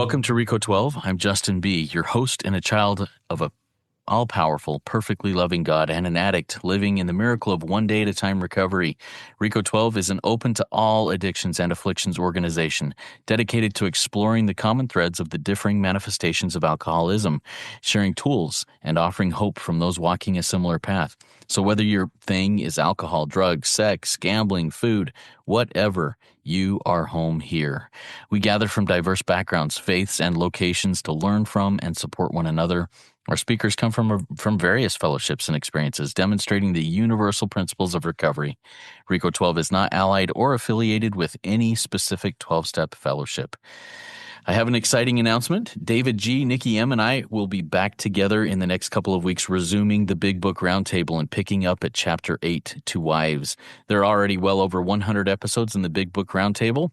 Welcome to Rico 12. I'm Justin B., your host and a child of a all-powerful, perfectly loving God and an addict living in the miracle of one day at a time recovery. Rico 12 is an open to all addictions and afflictions organization dedicated to exploring the common threads of the differing manifestations of alcoholism, sharing tools, and offering hope from those walking a similar path. So whether your thing is alcohol, drugs, sex, gambling, food, whatever, you are home here. We gather from diverse backgrounds, faiths, and locations to learn from and support one another. Our speakers come from various fellowships and experiences, demonstrating the universal principles of recovery. Rico 12 is not allied or affiliated with any specific 12-step fellowship. I have an exciting announcement. David G., Nikki M., and I will be back together in the next couple of weeks, resuming the Big Book Roundtable and picking up at Chapter 8, To Wives. There are already well over 100 episodes in the Big Book Roundtable,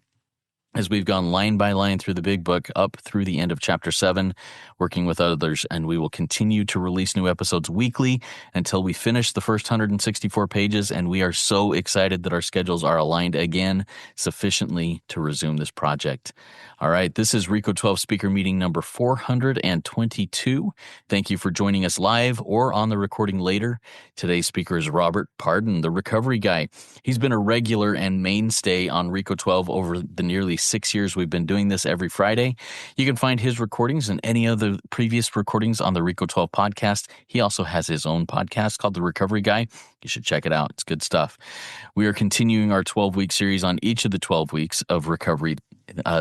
as we've gone line by line through the big book up through the end of chapter 7, working with others, and we will continue to release new episodes weekly until we finish the first 164 pages, and we are so excited that our schedules are aligned again sufficiently to resume this project. All right, this is Rico 12 speaker meeting number 422. Thank you for joining us live or on the recording later. Today's speaker is Robert Pardon, the recovery guy. He's been a regular and mainstay on Rico 12 over the nearly 6 years we've been doing this every Friday. You can find his recordings and any other previous recordings on the Rico 12 podcast. He also has his own podcast called The Recovery Guy. You should check it out. It's good stuff. We are continuing our 12-week series on each of the 12 weeks of recovery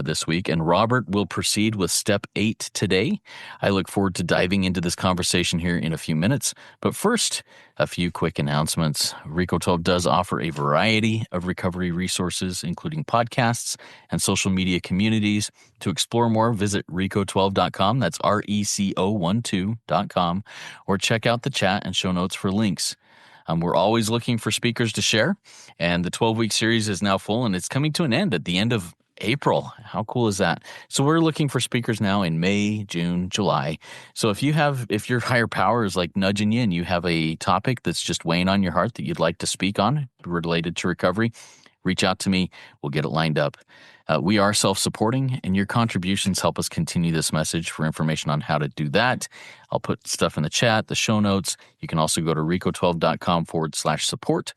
this week, and Robert will proceed with step 8 today. I look forward to diving into this conversation here in a few minutes, but first, a few quick announcements. Rico 12 does offer a variety of recovery resources, including podcasts and social media communities. To explore more, visit rico12.com, that's RECO12.com, or check out the chat and show notes for links. We're always looking for speakers to share, and the 12-week series is now full, and it's coming to an end at the end of April. How cool is that? So we're looking for speakers now in May, June, July. So if your higher power is like nudging you and you have a topic that's just weighing on your heart that you'd like to speak on related to recovery, reach out to me. We'll get it lined up. We are self-supporting, and your contributions help us continue this message. For information on how to do that, I'll put stuff in the chat, the show notes. You can also go to rico12.com/support.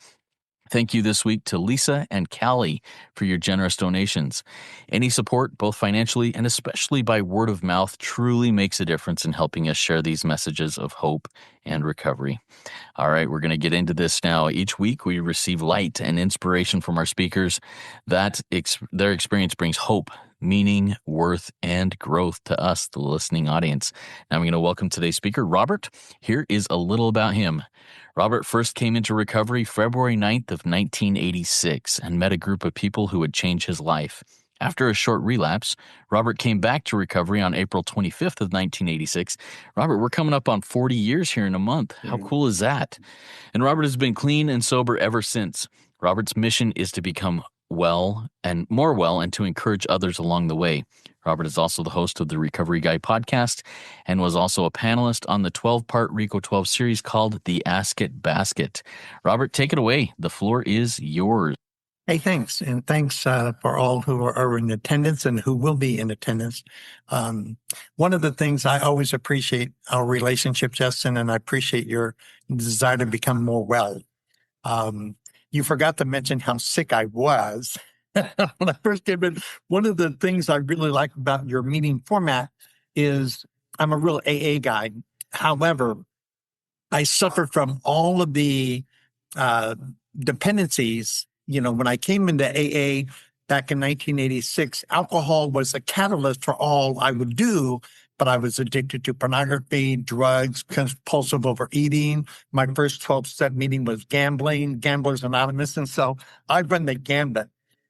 Thank you this week to Lisa and Callie for your generous donations. Any support, both financially and especially by word of mouth, truly makes a difference in helping us share these messages of hope and recovery. All right, we're going to get into this now. Each week we receive light and inspiration from our speakers. Their experience brings hope, meaning, worth, and growth to us, the listening audience. Now I'm going to welcome today's speaker, Robert. Here is a little about him. Robert first came into recovery February 9th of 1986 and met a group of people who would change his life. After a short relapse, Robert came back to recovery on April 25th of 1986. Robert, we're coming up on 40 years here in a month. How cool is that? And Robert has been clean and sober ever since. Robert's mission is to become well and to encourage others along the way. Robert is also the host of the Recovery Guy podcast and was also a panelist on the 12-part Rico 12 series called The Ask It Basket. Robert, take it away. The floor is yours. Hey, thanks. And thanks for all who are in attendance and who will be in attendance. One of the things I always appreciate our relationship, Justin, and I appreciate your desire to become more well. You forgot to mention how sick I was when I first came in. One of the things I really like about your meeting format is I'm a real AA guy. However, I suffered from all of the dependencies. When I came into AA back in 1986, alcohol was a catalyst for all I would do, but I was addicted to pornography, drugs, compulsive overeating. My first 12-step meeting was gambling, Gamblers Anonymous, and so I run the gambit.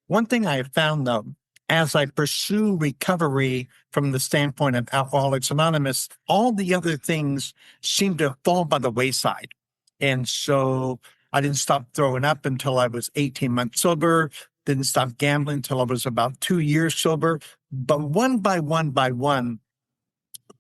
One thing I have found, though, as I pursue recovery from the standpoint of Alcoholics Anonymous, all the other things seem to fall by the wayside. And so I didn't stop throwing up until I was 18 months sober, didn't stop gambling until I was about 2 years sober. But one by one,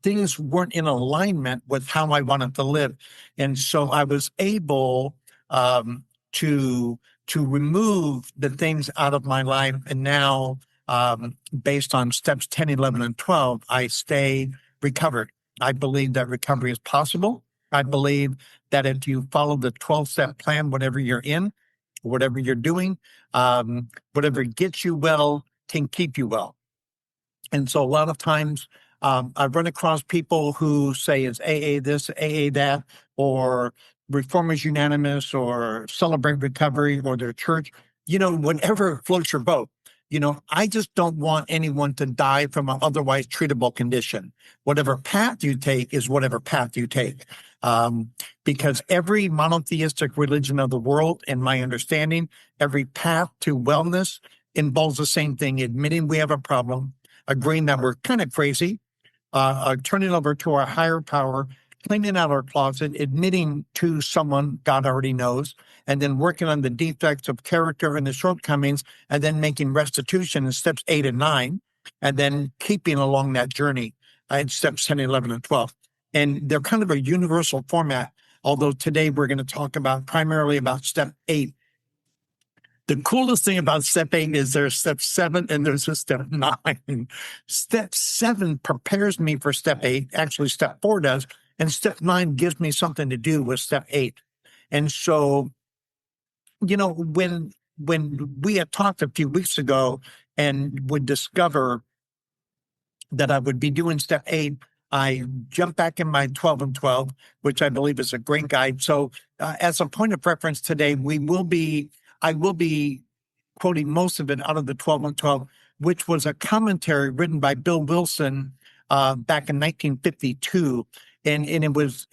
things weren't in alignment with how I wanted to live. And so I was able to remove the things out of my life. And now based on steps 10, 11, and 12, I stay recovered. I believe that recovery is possible. I believe that if you follow the 12-step plan, whatever you're in, whatever you're doing, whatever gets you well can keep you well. And so a lot of times I've run across people who say it's AA this, AA that, or Reformers Unanimous, or Celebrate Recovery, or their church, whatever floats your boat. I just don't want anyone to die from an otherwise treatable condition. Whatever path you take is whatever path you take. Because every monotheistic religion of the world, in my understanding, every path to wellness involves the same thing: admitting we have a problem, agreeing that we're kind of crazy, turning over to our higher power, cleaning out our closet, admitting to someone God already knows, and then working on the defects of character and the shortcomings, and then making restitution in steps 8 and 9, and then keeping along that journey in steps 10, 11, and 12. And they're kind of a universal format, although today we're going to talk primarily about step 8. The coolest thing about step 8 is there's step 7 and there's a step 9. Step 7 prepares me for step 8. Actually, step 4 does. And step 9 gives me something to do with step 8. And so, when we had talked a few weeks ago and would discover that I would be doing step 8, I jumped back in my 12 and 12, which I believe is a great guide. So as a point of reference today, I will be quoting most of it out of the 12 and 12, which was a commentary written by Bill Wilson back in 1952. And it was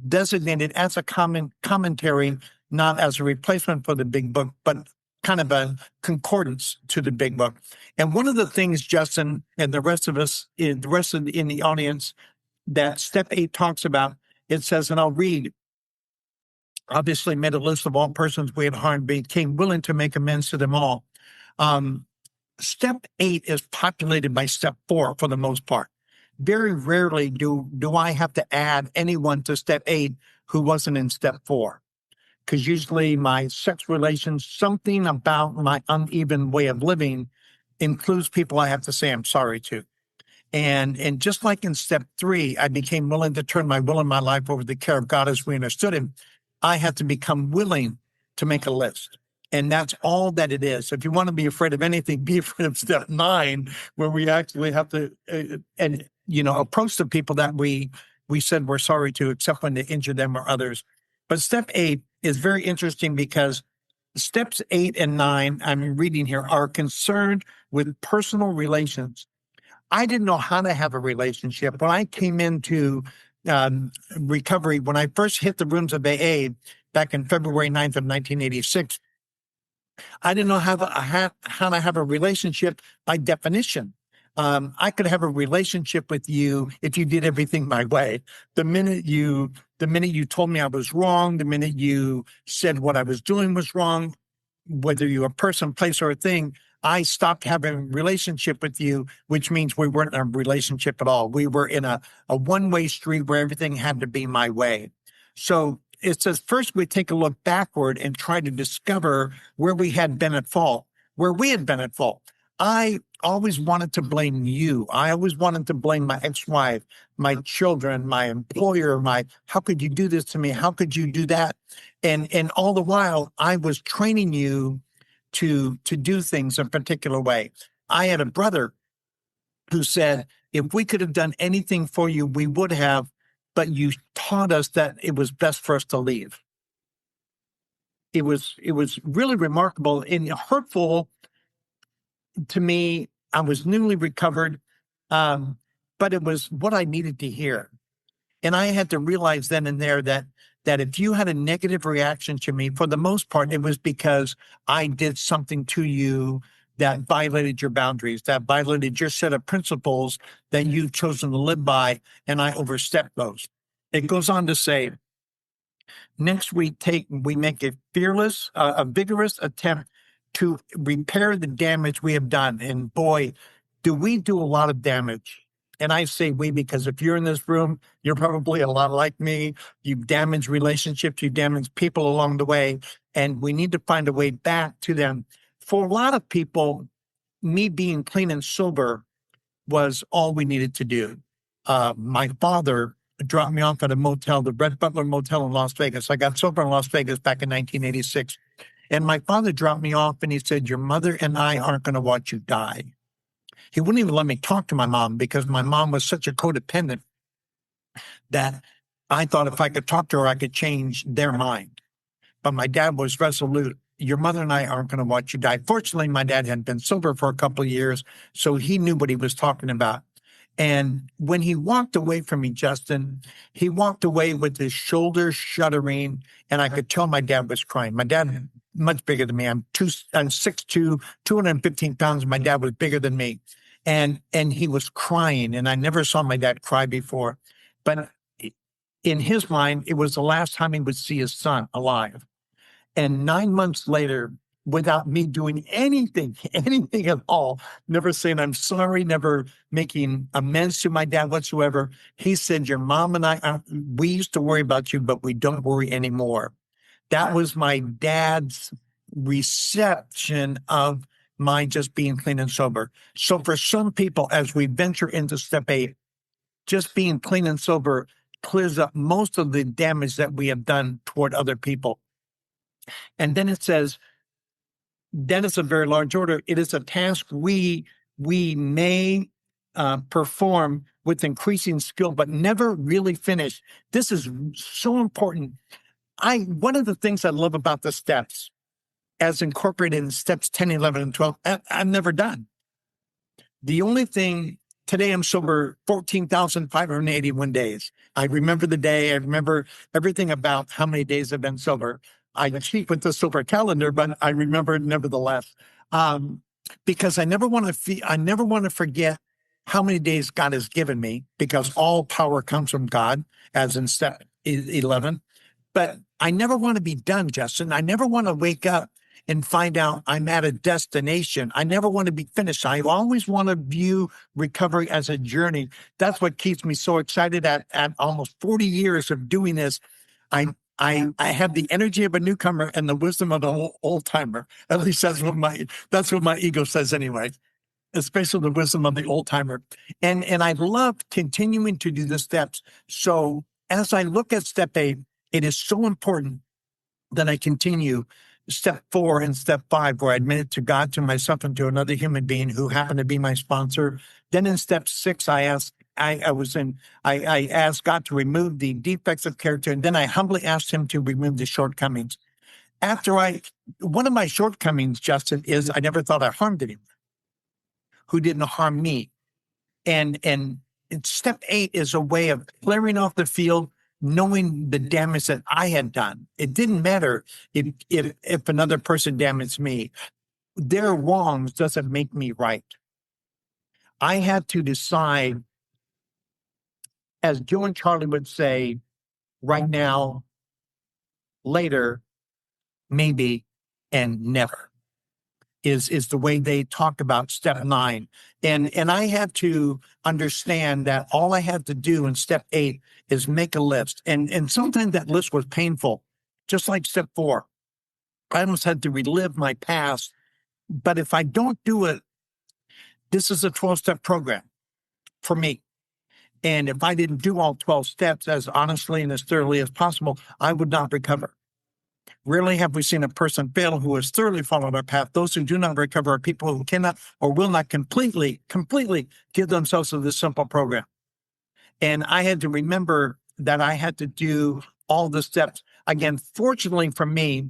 designated as a commentary, not as a replacement for the big book, but kind of a concordance to the big book. And one of the things, Justin, and the rest of us, in the audience, that step 8 talks about, it says, and I'll read, obviously made a list of all persons we had harmed, became willing to make amends to them all. Step 8 is populated by step 4 for the most part. Very rarely do I have to add anyone to step 8 who wasn't in step 4. Because usually my sex relations, something about my uneven way of living includes people I have to say I'm sorry to. And just like in step 3, I became willing to turn my will and my life over to the care of God as we understood him. I had to become willing to make a list. And that's all that it is. If you want to be afraid of anything, be afraid of step 9, where we actually have to, approach the people that we said we're sorry to, except when they injure them or others. But step 8 is very interesting because steps 8 and 9, I'm reading here, are concerned with personal relations. I didn't know how to have a relationship. When I came into recovery, when I first hit the rooms of AA back in February 9th of 1986, I didn't know how to have a relationship by definition. I could have a relationship with you if you did everything my way. The minute you told me I was wrong, the minute you said what I was doing was wrong, whether you're a person, place, or a thing, I stopped having a relationship with you, which means we weren't in a relationship at all. We were in a one-way street where everything had to be my way. So it says first we take a look backward and try to discover where we had been at fault, where we had been at fault. I always wanted to blame you. I always wanted to blame my ex-wife, my children, my employer, how could you do this to me? How could you do that? And all the while I was training you to do things a particular way. I had a brother who said, if we could have done anything for you, we would have, but you taught us that it was best for us to leave. It was really remarkable and hurtful to me. I was newly recovered, but it was what I needed to hear. And I had to realize then and there that if you had a negative reaction to me, for the most part, it was because I did something to you that violated your boundaries, that violated your set of principles that you've chosen to live by, and I overstepped those. It goes on to say, next we make a vigorous attempt to repair the damage we have done. And boy, do we do a lot of damage. And I say we because if you're in this room, you're probably a lot like me. You've damaged relationships, you've damaged people along the way, and we need to find a way back to them. For a lot of people, me being clean and sober was all we needed to do. My father dropped me off at a motel, the Red Butler Motel in Las Vegas. I got sober in Las Vegas back in 1986. And my father dropped me off and he said, your mother and I aren't going to watch you die. He wouldn't even let me talk to my mom because my mom was such a codependent that I thought if I could talk to her, I could change their mind. But my dad was resolute. Your mother and I aren't going to watch you die. Fortunately, my dad had been sober for a couple of years, so he knew what he was talking about. And when he walked away from me, Justin, he walked away with his shoulders shuddering, and I could tell my dad was crying. My dad, much bigger than me. I'm 6'2", 215 pounds. My dad was bigger than me. And he was crying, and I never saw my dad cry before. But in his mind, it was the last time he would see his son alive. And 9 months later, without me doing anything at all, never saying I'm sorry, never making amends to my dad whatsoever, he said, your mom and I, we used to worry about you, but we don't worry anymore. That was my dad's reception of my just being clean and sober. So for some people, as we venture into step 8, just being clean and sober clears up most of the damage that we have done toward other people. And then it says, then it's a very large order. It is a task we may perform with increasing skill, but never really finish. This is so important. One of the things I love about the steps, as incorporated in steps 10, 11, and 12, I've never done. The only thing, today I'm sober 14,581 days. I remember the day. I remember everything about how many days I've been sober. I cheat with the sober calendar, but I remember it nevertheless. Because I never want to forget how many days God has given me, because all power comes from God, as in step 11. But I never want to be done, Justin. I never want to wake up and find out I'm at a destination. I never want to be finished. I always want to view recovery as a journey. That's what keeps me so excited at almost 40 years of doing this. I have the energy of a newcomer and the wisdom of an old timer. At least that's what my ego says anyway, especially the wisdom of the old timer. And I love continuing to do the steps. So as I look at step 8, it is so important that I continue step 4 and step 5, where I admit it to God, to myself, and to another human being who happened to be my sponsor. Then in step 6, I asked God to remove the defects of character, and then I humbly asked him to remove the shortcomings. One of my shortcomings, Justin, is I never thought I harmed anyone who didn't harm me. And step 8 is a way of clearing off the field, knowing the damage that I had done. It didn't matter if another person damaged me. Their wrongs doesn't make me right. I had to decide, as Joe and Charlie would say, right now, later, maybe, and never is the way they talk about step 9. And I had to understand that all I had to do in step 8 is make a list. And sometimes that list was painful, just like step 4. I almost had to relive my past. But if I don't do it, this is a 12-step program for me. And if I didn't do all 12 steps as honestly and as thoroughly as possible, I would not recover. Rarely have we seen a person fail who has thoroughly followed our path. Those who do not recover are people who cannot or will not completely give themselves to this simple program. And I had to remember that I had to do all the steps. Again, fortunately for me,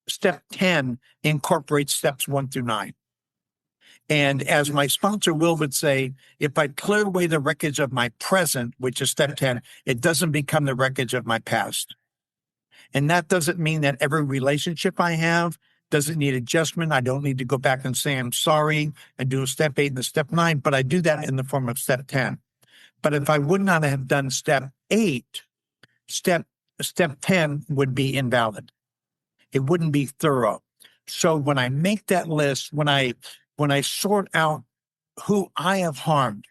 step 10 incorporates steps 1 through 9. And as my sponsor Will would say, if I clear away the wreckage of my present, which is step 10, it doesn't become the wreckage of my past. And that doesn't mean that every relationship I have doesn't need adjustment. I don't need to go back and say I'm sorry and do a step 8 and a step 9, but I do that in the form of step 10. But if I would not have done step 8, step 10 would be invalid. It wouldn't be thorough. So when I make that list, when I sort out who I have harmed,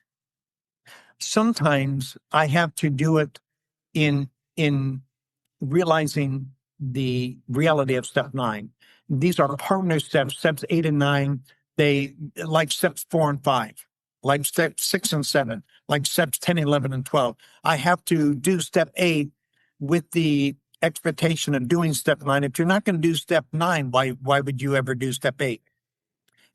sometimes I have to do it in realizing the reality of step 9. These are partner steps, steps 8 and 9. They like steps 4 and 5, like steps 6 and 7, like steps 10, 11, and 12. I have to do step 8 with the expectation of doing step 9. If you're not going to do step 9, why would you ever do step 8?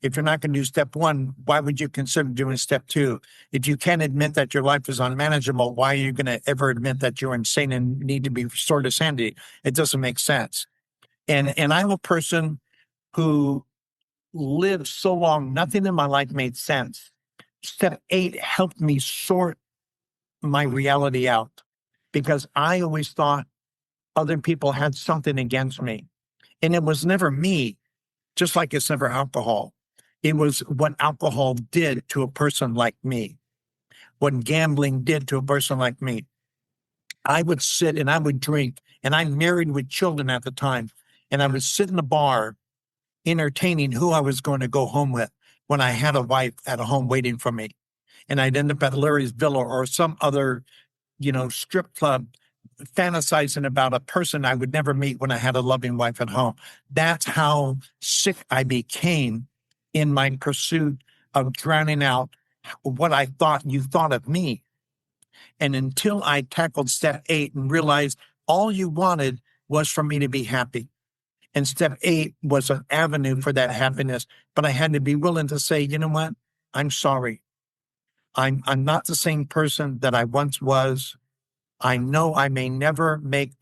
If you're not going to do step 1, why would you consider doing step 2? If you can't admit that your life is unmanageable, why are you going to ever admit that you're insane and need to be restored to sanity? It doesn't make sense. And I'm a person who lived so long, nothing in my life made sense. Step 8 helped me sort my reality out because I always thought other people had something against me. And it was never me, just like it's never alcohol. It was what alcohol did to a person like me, what gambling did to a person like me. I would sit and I would drink, and I'm married with children at the time, and I would sit in the bar entertaining who I was going to go home with when I had a wife at home waiting for me. And I'd end up at Larry's Villa or some other, strip club fantasizing about a person I would never meet when I had a loving wife at home. That's how sick I became in my pursuit of drowning out what I thought you thought of me. And until I tackled step 8 and realized all you wanted was for me to be happy. And step 8 was an avenue for that happiness. But I had to be willing to say, you know what? I'm sorry. I'm not the same person that I once was. I know I may never make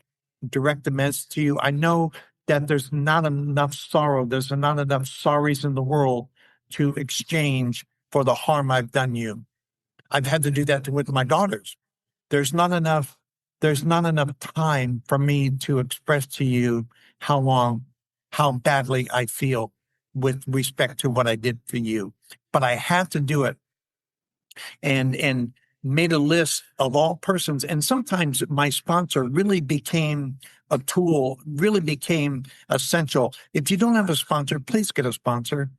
direct amends to you. I know that there's not enough sorrow. There's not enough sorries in the world to exchange for the harm I've done you. I've had to do that with my daughters. There's not enough time for me to express to you how badly I feel with respect to what I did for you. But I had to do it and made a list of all persons. And sometimes my sponsor really became a tool, really became essential. If you don't have a sponsor, please get a sponsor.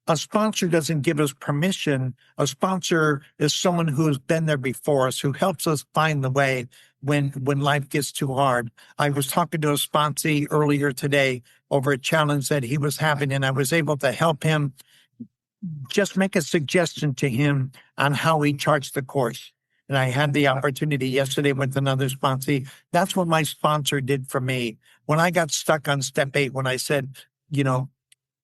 A sponsor doesn't give us permission. A sponsor is someone who has been there before us, who helps us find the way when life gets too hard. I was talking to a sponsee earlier today over a challenge that he was having, and I was able to help him just make a suggestion to him on how he charts the course. And I had the opportunity yesterday with another sponsee. That's what my sponsor did for me. When I got stuck on step 8, when I said,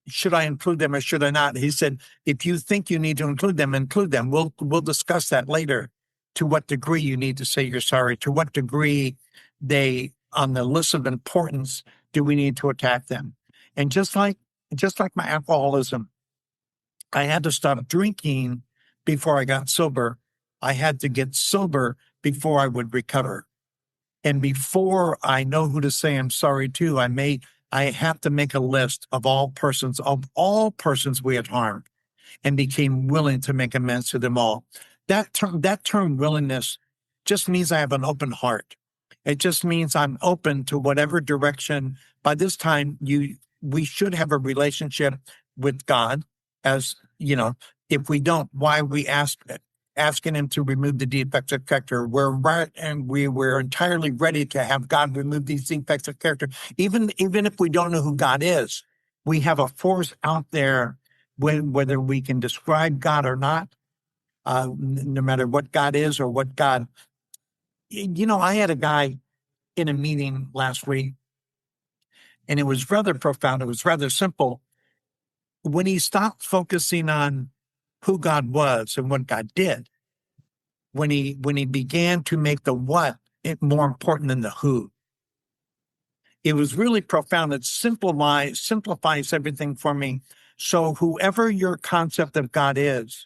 should I include them or should I not? He said, if you think you need to include them, include them. We'll discuss that later. To what degree you need to say you're sorry, to what degree they, on the list of importance, do we need to attack them? And just like my alcoholism, I had to stop drinking before I got sober. I had to get sober before I would recover. And before I know who to say I'm sorry to, I have to make a list of all persons we had harmed and became willing to make amends to them all. That term willingness just means I have an open heart. It just means I'm open to whatever direction. By this time, we should have a relationship with God. As if we don't, why are we asking him to remove the defects of character? We're right, and we're entirely ready to have God remove these defects of character. Even if we don't know who God is, we have a force out there, whether we can describe God or not, no matter what God is or what God. I had a guy in a meeting last week, and it was rather profound. It was rather simple. When he stopped focusing on who God was and what God did, when he began to make the what more important than the who, it was really profound. It simplifies everything for me. So whoever your concept of God is,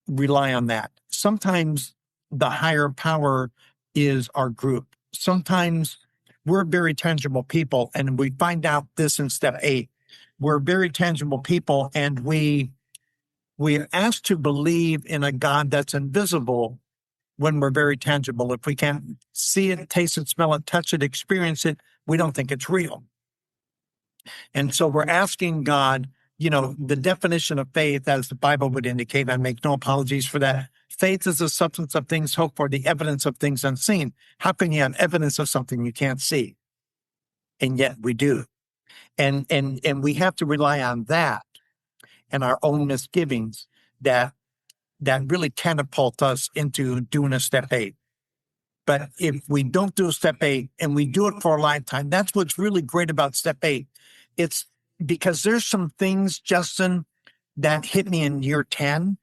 rely on that. Sometimes the higher power is our group. Sometimes we're very tangible people, and we find out this in step 8. We're very tangible people, and we are asked to believe in a God that's invisible when we're very tangible. If we can't see it, taste it, smell it, touch it, experience it, we don't think it's real. And so we're asking God, the definition of faith, as the Bible would indicate, I make no apologies for that. Faith is the substance of things hoped for, the evidence of things unseen. How can you have evidence of something you can't see? And yet we do. And we have to rely on that. and our own misgivings that really catapult us into doing a step 8. But if we don't do a step 8 and we do it for a lifetime, that's what's really great about step 8. It's because there's some things, Justin, that hit me in year 10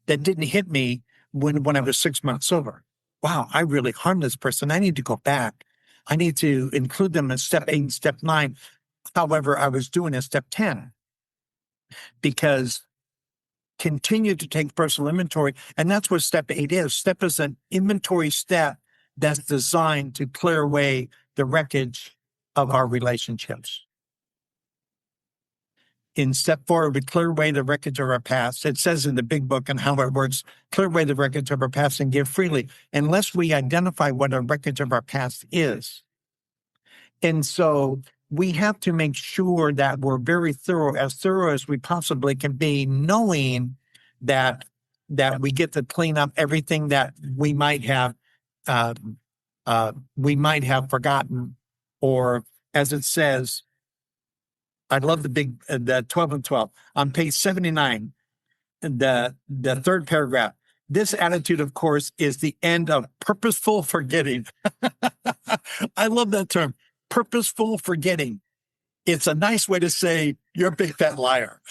that didn't hit me when I was 6 months sober. Wow, I really harmed this person. I need to go back. I need to include them in step 8 and step 9. However, I was doing a step 10 because continue to take personal inventory. And that's what step 8 is. Step is an inventory step that's designed to clear away the wreckage of our relationships. In step 4, we clear away the wreckage of our past. It says in the big book on how it works, clear away the wreckage of our past and give freely, unless we identify what a wreckage of our past is. And so we have to make sure that we're very thorough as we possibly can be, knowing that we get to clean up everything that we might have forgotten, or as it says, I love the 12 and 12 on page 79, the third paragraph. This attitude, of course, is the end of purposeful forgetting. I love that term, purposeful forgetting. It's a nice way to say you're a big fat liar.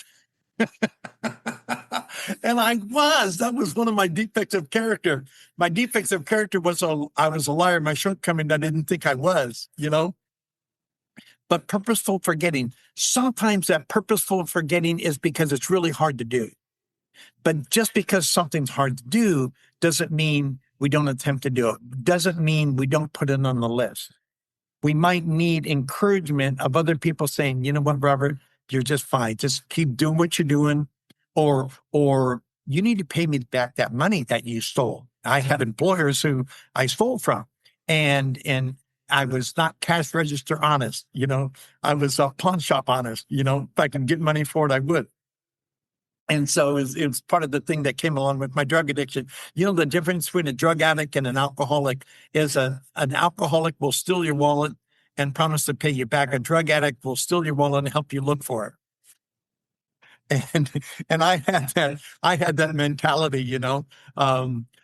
And that was one of my defects of character. My defects of character was I was a liar. My shortcoming, I didn't think I was, But purposeful forgetting, sometimes that purposeful forgetting is because it's really hard to do. But just because something's hard to do doesn't mean we don't attempt to do it. Doesn't mean we don't put it on the list. We might need encouragement of other people saying, you know what, Robert, you're just fine. Just keep doing what you're doing. Or you need to pay me back that money that you stole. I had employers who I stole from. And I was not cash register honest, I was pawn shop honest, if I can get money for it, I would. And so it was part of the thing that came along with my drug addiction. The difference between a drug addict and an alcoholic is an alcoholic will steal your wallet and promise to pay you back. A drug addict will steal your wallet and help you look for it. And I had that mentality,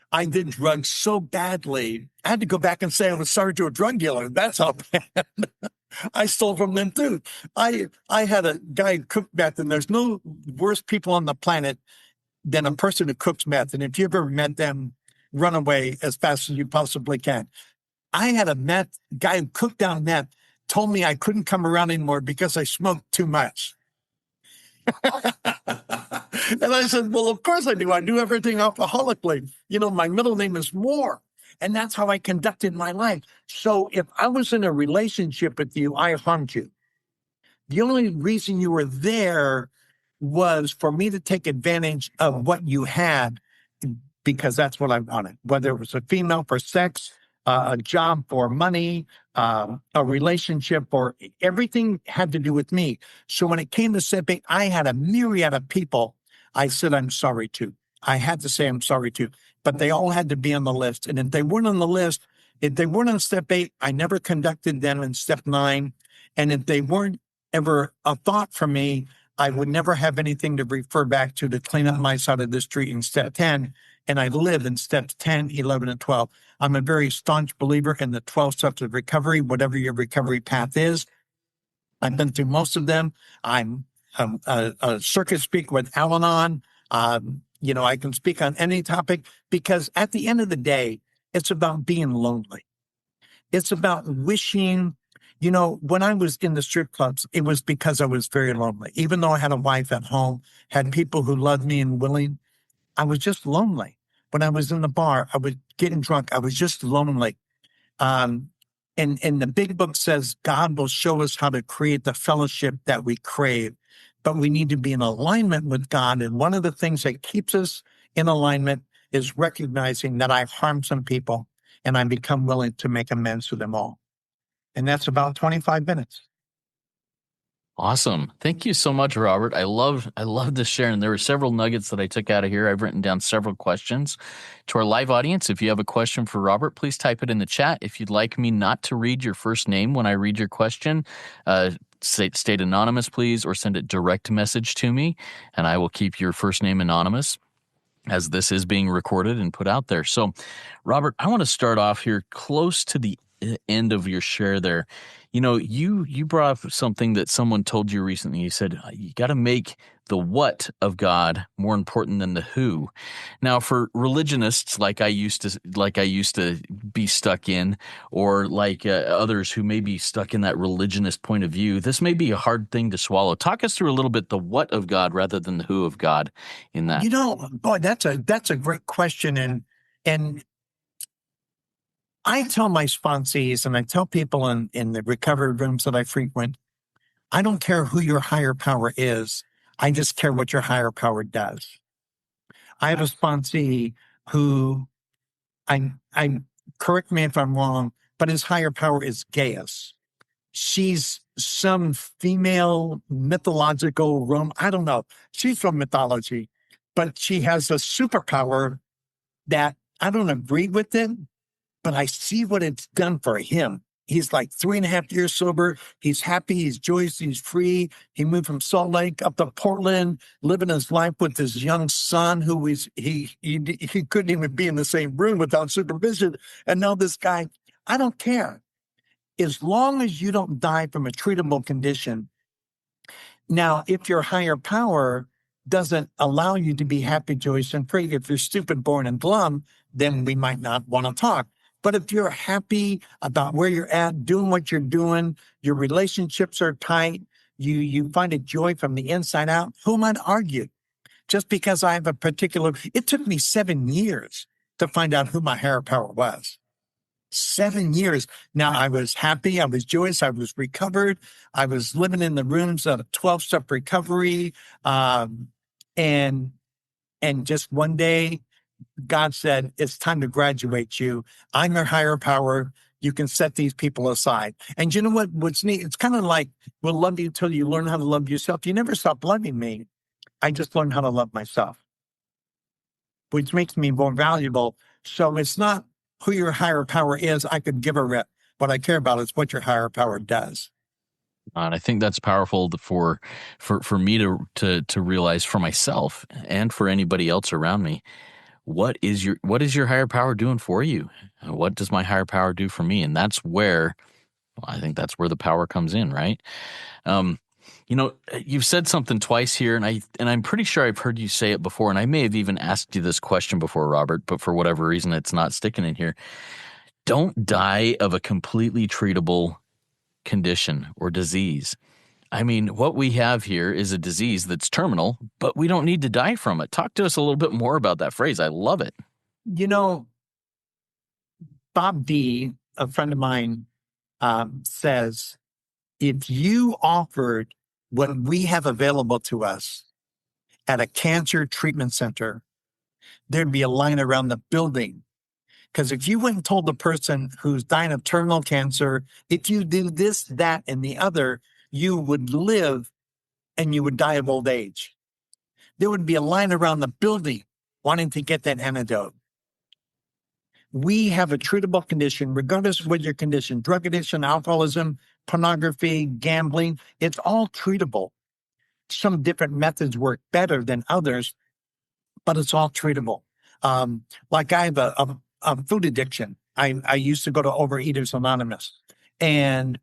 I did drugs so badly. I had to go back and say I was sorry to a drug dealer. That's how bad. I stole from them too. I had a guy who cooked meth, and there's no worse people on the planet than a person who cooks meth. And if you ever met them, run away as fast as you possibly can. I had a meth guy who cooked down meth, told me I couldn't come around anymore because I smoked too much. And I said, well, of course I do. I do everything alcoholically. My middle name is Moore. And that's how I conducted my life. So if I was in a relationship with you, I harmed you. The only reason you were there was for me to take advantage of what you had, because that's what I wanted, whether it was a female for sex, a job for money, a relationship, or everything had to do with me. So when it came to stepping, I had a myriad of people I said I'm sorry to. I had to say I'm sorry to, but they all had to be on the list. And if they weren't on the list, if they weren't on step 8, I never conducted them in step 9. And if they weren't ever a thought for me, I would never have anything to refer back to clean up my side of the street in step 10. And I live in steps 10, 11, and 12. I'm a very staunch believer in the 12 steps of recovery, whatever your recovery path is. I've been through most of them. I'm a circuit speaker with Al-Anon. I can speak on any topic, because at the end of the day, it's about being lonely. It's about wishing, when I was in the strip clubs, it was because I was very lonely. Even though I had a wife at home, had people who loved me and willing, I was just lonely. When I was in the bar, I was getting drunk. I was just lonely. And the big book says God will show us how to create the fellowship that we crave, but we need to be in alignment with God. And one of the things that keeps us in alignment is recognizing that I've harmed some people and I've become willing to make amends to them all. And that's about 25 minutes. Awesome. Thank you so much, Robert. I love this sharing. There were several nuggets that I took out of here. I've written down several questions. To our live audience, if you have a question for Robert, please type it in the chat. If you'd like me not to read your first name when I read your question, state anonymous, please, or send it direct message to me, and I will keep your first name anonymous, as this is being recorded and put out there. So, Robert, I want to start off here close to the end of your share there. You brought up something that someone told you recently. You said you got to make the what of God more important than the who. Now, for religionists like I used to be stuck in, or like others who may be stuck in that religionist point of view, this may be a hard thing to swallow. Talk us through a little bit the what of God rather than the who of God in that. Boy, that's a great question. And I tell my sponsees and I tell people in the recovery rooms that I frequent, I don't care who your higher power is. I just care what your higher power does. I have a sponsee who I correct me if I'm wrong, but his higher power is Gaius. She's some female mythological Rome. I don't know. She's from mythology, but she has a superpower that I don't agree with it, but I see what it's done for him. He's like 3.5 years sober. He's happy. He's joyous. He's free. He moved from Salt Lake up to Portland, living his life with his young son, he couldn't even be in the same room without supervision. And now this guy, I don't care. As long as you don't die from a treatable condition. Now, if your higher power doesn't allow you to be happy, joyous, and free, if you're stupid, born, and glum, then we might not want to talk. But if you're happy about where you're at, doing what you're doing, your relationships are tight, you find a joy from the inside out, who am I to argue? Just because I have it took me 7 years to find out who my higher power was. 7 years. Now, I was happy. I was joyous. I was recovered. I was living in the rooms of a 12-step recovery. And just one day, God said, it's time to graduate you. I'm your higher power. You can set these people aside. And you know what's neat? It's kind of like, we'll love you until you learn how to love yourself. You never stop loving me. I just learned how to love myself, which makes me more valuable. So it's not who your higher power is. I could give a rip. What I care about is what your higher power does. And I think that's powerful for me to realize for myself and for anybody else around me. What is your higher power doing for you? What does my higher power do for me? And that's where I think that's where the power comes in, right? You've said something twice here, and I'm pretty sure I've heard you say it before, and I may have even asked you this question before, Robert, but for whatever reason, it's not sticking in here. Don't die of a completely treatable condition or disease. I mean, what we have here is a disease that's terminal, but we don't need to die from it. Talk to us a little bit more about that phrase. I love it. Bob D, a friend of mine, says, if you offered what we have available to us at a cancer treatment center, there'd be a line around the building. Because if you went and told the person who's dying of terminal cancer, if you do this, that, and the other, you would live and you would die of old age. There would be a line around the building wanting to get that antidote. We have a treatable condition, regardless of what your condition, drug addiction, alcoholism, pornography, gambling, it's all treatable. Some different methods work better than others, but it's all treatable. Like I have a food addiction. I used to go to Overeaters Anonymous, and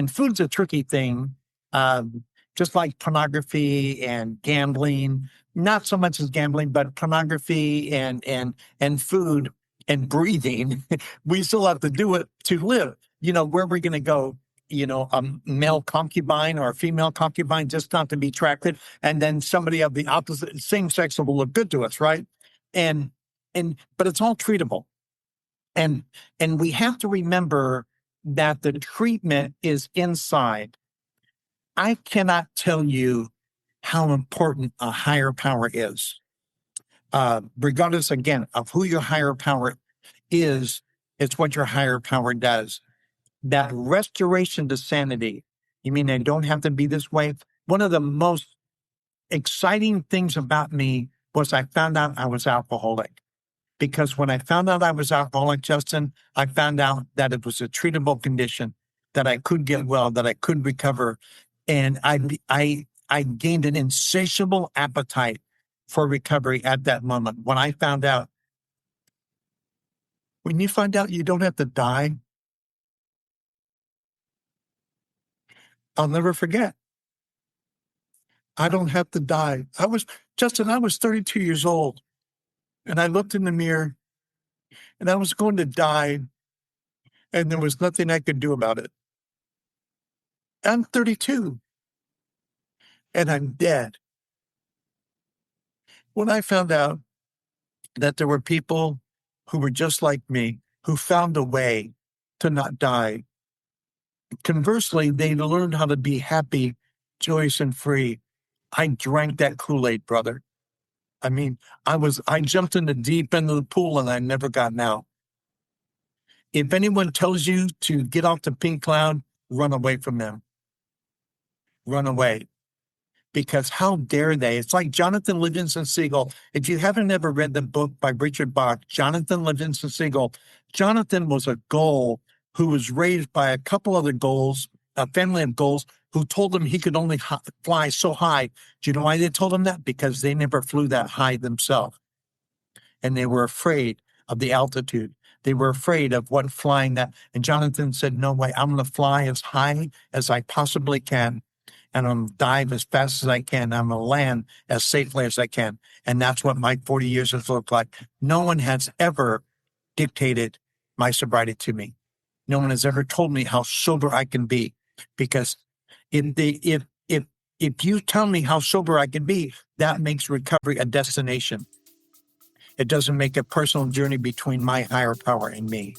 food's a tricky thing. Just like pornography and gambling, not so much as gambling, but pornography and food and breathing, we still have to do it to live. Where we're going to go, a male concubine or a female concubine, just not to be attracted. And then somebody of the opposite, same sex will look good to us, right? But it's all treatable. And we have to remember that the treatment is inside. I cannot tell you how important a higher power is. Regardless, again, of who your higher power is, it's what your higher power does. That restoration to sanity, you mean they don't have to be this way? One of the most exciting things about me was I found out I was alcoholic. Because when I found out I was alcoholic, Justin, I found out that it was a treatable condition, that I could get well, that I could recover. And I gained an insatiable appetite for recovery at that moment. When you find out you don't have to die, I'll never forget. I don't have to die. Justin, I was 32 years old and I looked in the mirror and I was going to die and there was nothing I could do about it. I'm 32 and I'm dead. When I found out that there were people who were just like me, who found a way to not die. Conversely, they learned how to be happy, joyous, and free. I drank that Kool-Aid, brother. I mean, I jumped in the deep end of the pool and I never gotten out. If anyone tells you to get off the pink cloud, run away from them. Run away. Because how dare they? It's like Jonathan Livingston Seagull. If you haven't ever read the book by Richard Bach, Jonathan Livingston Seagull, Jonathan was a gull who was raised by a couple other gulls, a family of gulls, who told him he could only fly so high. Do you know why they told him that? Because they never flew that high themselves. And they were afraid of the altitude. They were afraid of what flying that. And Jonathan said, no way, I'm going to fly as high as I possibly can. And I'm going to dive as fast as I can. I'm going to land as safely as I can. And that's what my 40 years has looked like. No one has ever dictated my sobriety to me. No one has ever told me how sober I can be. Because if you tell me how sober I can be, that makes recovery a destination. It doesn't make a personal journey between my higher power and me.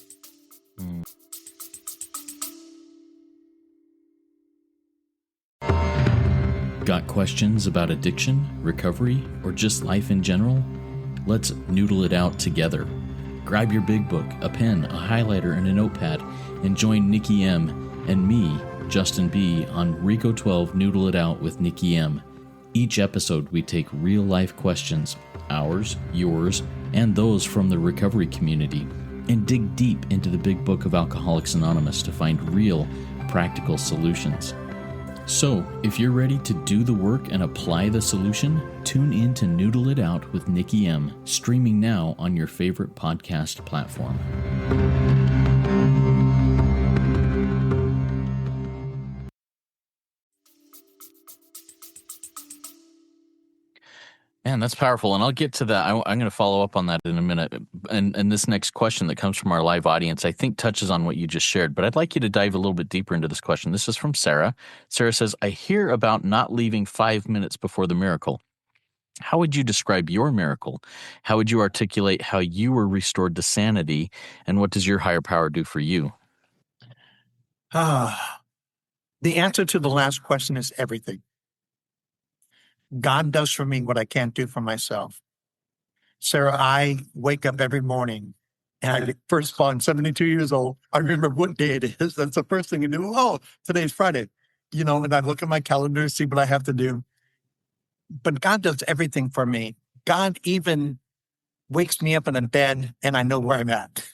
Got questions about addiction, recovery, or just life in general? Let's noodle it out together. Grab your big book, a pen, a highlighter, and a notepad, and join Nikki M and me, Justin B, on Rico 12 Noodle It Out with Nikki M. Each episode, we take real-life questions, ours, yours, and those from the recovery community, and dig deep into the big book of Alcoholics Anonymous to find real, practical solutions. So, if you're ready to do the work and apply the solution, tune in to Noodle It Out with Nikki M, streaming now on your favorite podcast platform. Man, that's powerful. And I'll get to that. I'm going to follow up on that in a minute. And this next question that comes from our live audience, I think touches on what you just shared, but I'd like you to dive a little bit deeper into this question. This is from Sarah. Sarah says, I hear about not leaving 5 minutes before the miracle. How would you describe your miracle? How would you articulate how you were restored to sanity? And what does your higher power do for you? The answer to the last question is everything. God does for me what I can't do for myself. Sarah, I wake up every morning and first of all, I'm 72 years old. I remember what day it is. That's the first thing I do. Oh, today's Friday. And I look at my calendar, see what I have to do. But God does everything for me. God even wakes me up in a bed and I know where I'm at.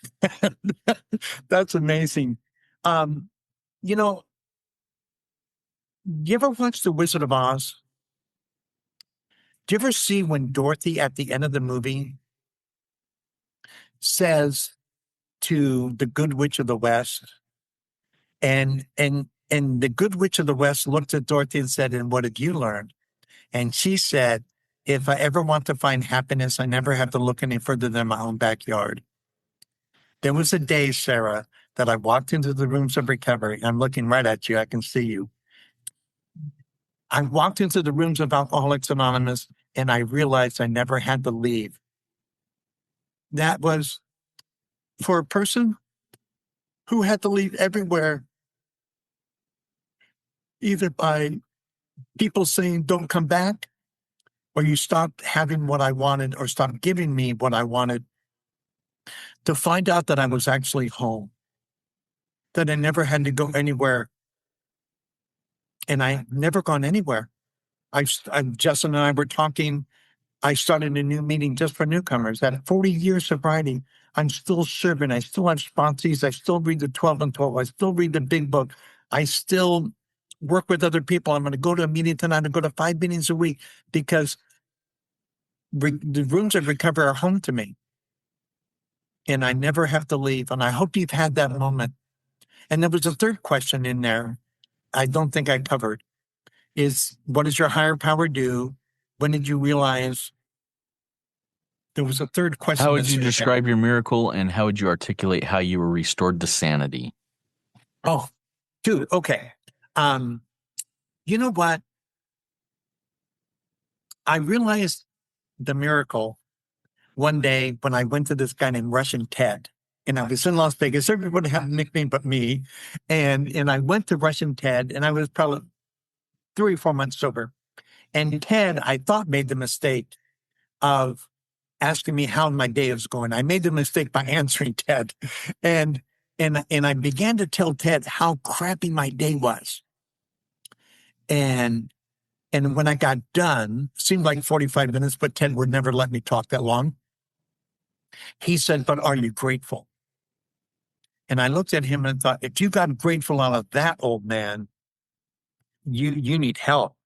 That's amazing. You ever watch The Wizard of Oz? Do you ever see when Dorothy at the end of the movie says to the Good Witch of the West, and the Good Witch of the West looked at Dorothy and said, and what have you learned? And she said, if I ever want to find happiness, I never have to look any further than my own backyard. There was a day, Sarah, that I walked into the rooms of recovery. I'm looking right at you. I can see you. I walked into the rooms of Alcoholics Anonymous and I realized I never had to leave. That was for a person who had to leave everywhere, either by people saying, don't come back, or you stopped having what I wanted or stopped giving me what I wanted, to find out that I was actually home, that I never had to go anywhere. And I've never gone anywhere. Justin and I were talking. I started a new meeting just for newcomers. At 40 years sobriety, I'm still serving. I still have sponsees. I still read the 12 and 12. I still read the big book. I still work with other people. I'm going to go to a meeting tonight and go to 5 meetings a week because the rooms of recovery are home to me. And I never have to leave. And I hope you've had that moment. And there was a third question in there I don't think I covered is what does your higher power do? When did you realize there was a third question? How would you describe your miracle, and how would you articulate how you were restored to sanity? Oh, dude. Okay. You know what? I realized the miracle one day when I went to this guy named Russian Ted. And I was in Las Vegas. Everybody had a nickname but me. And I went to Russian Ted, and I was probably 3 or 4 months sober. And Ted, I thought, made the mistake of asking me how my day was going. I made the mistake by answering Ted. And I began to tell Ted how crappy my day was. And when I got done, seemed like 45 minutes, but Ted would never let me talk that long. He said, "But are you grateful?" And I looked at him and thought, if you got grateful out of that, old man, you need help.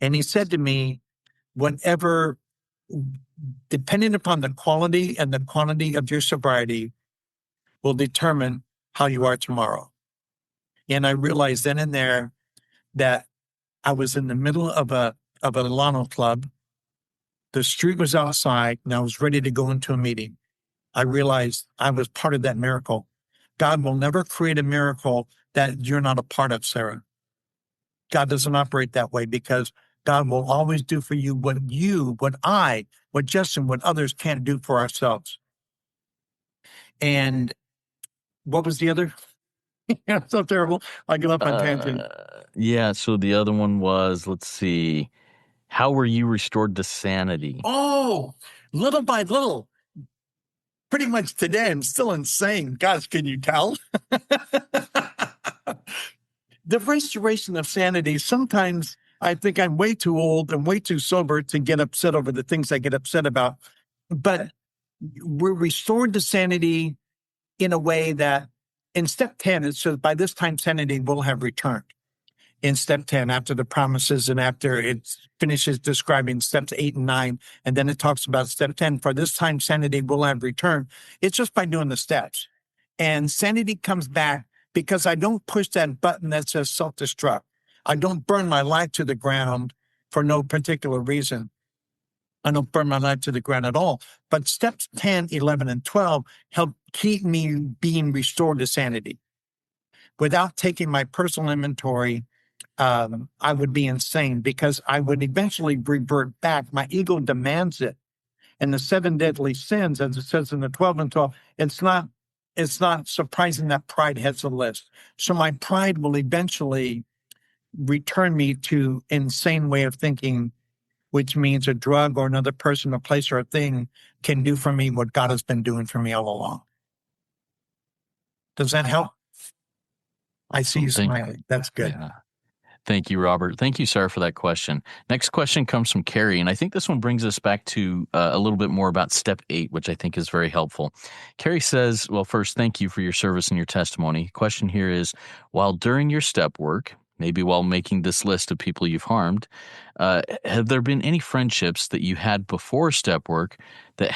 And he said to me, whatever, depending upon the quality and the quantity of your sobriety will determine how you are tomorrow. And I realized then and there that I was in the middle of a Lano club. The street was outside and I was ready to go into a meeting. I realized I was part of that miracle. God will never create a miracle that you're not a part of, Sarah. God doesn't operate that way because God will always do for you what Justin, what others can't do for ourselves. And what was the other? Yeah, so terrible. I get off on tangent. Yeah. So the other one was, let's see, how were you restored to sanity? Oh, little by little. Pretty much today, I'm still insane. Gosh, can you tell? The restoration of sanity, sometimes I think I'm way too old and way too sober to get upset over the things I get upset about. But we're restored to sanity in a way that in step 10, it says by this time sanity will have returned. In step 10, after the promises and after it finishes describing steps 8 and 9, and then it talks about step 10, for this time sanity will have returned. It's just by doing the steps. And sanity comes back because I don't push that button that says self-destruct. I don't burn my life to the ground for no particular reason. I don't burn my life to the ground at all. But steps 10, 11, and 12 help keep me being restored to sanity. Without taking my personal inventory, I would be insane because I would eventually revert back. My ego demands it. And the 7 deadly sins, as it says in the 12 and 12, it's not surprising that pride has a list. So my pride will eventually return me to insane way of thinking, which means a drug or another person, a place, or a thing can do for me what God has been doing for me all along. Does that help? I see you smiling. That's good. Yeah. Thank you, Robert. Thank you, Sarah, for that question. Next question comes from Carrie, and I think this one brings us back to a little bit more about step 8, which I think is very helpful. Carrie says, well, first, thank you for your service and your testimony. Question here is, while during your step work, maybe while making this list of people you've harmed, have there been any friendships that you had before step work that